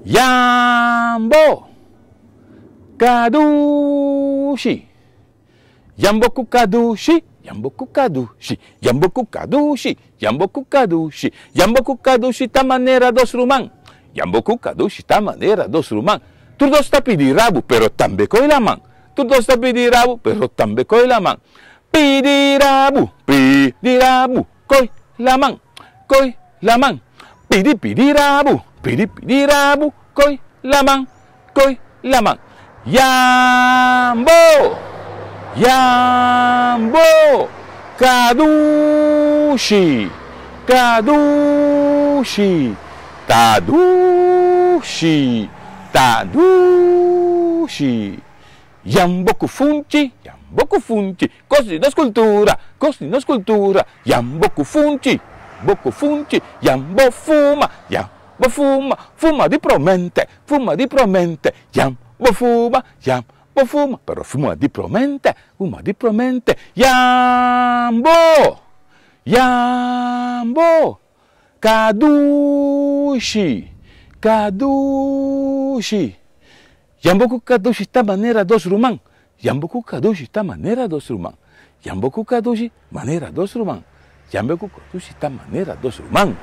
Yambo Kadushi. Yamboku Kadushi. Yamboku Kadushi. Yamboku Kadushi. Yamboku Kadushi. Yamboku Kadushi ta maneira dos rumang. Yamboku Kadushi ta maneira dos rumang. Tu dos ta pidirabu, pero tambe coi la man. Tu dos ta pidirabu, pero tambe coi la man. Pidirabu, pidirabu, coi la man. Coi la man. Pidirabu, pidirabu, coi la man. Coi la man. Yambo. Yambo Kadushi. Kadushi. Tadushi. Tadushi. Yamboku funchi. Yamboku funchi. Cosi no scultura. Cosi no scultura. Yamboku funchi. Boku funchi. Yambo fuma. Yambo fuma. Fuma di promente. Fuma di promente. Yambo fuma. Yambo fuma, pero fuma di promente, Yambo, Yambo, Kadushi, Kadushi, Yamboku Kadushi ta maneira dos rumang, Yamboku Kadushi ta maneira dos rumang, Yamboku Kadushi maneira dos rumang, Yamboku Kadushi ta maneira dos rumang.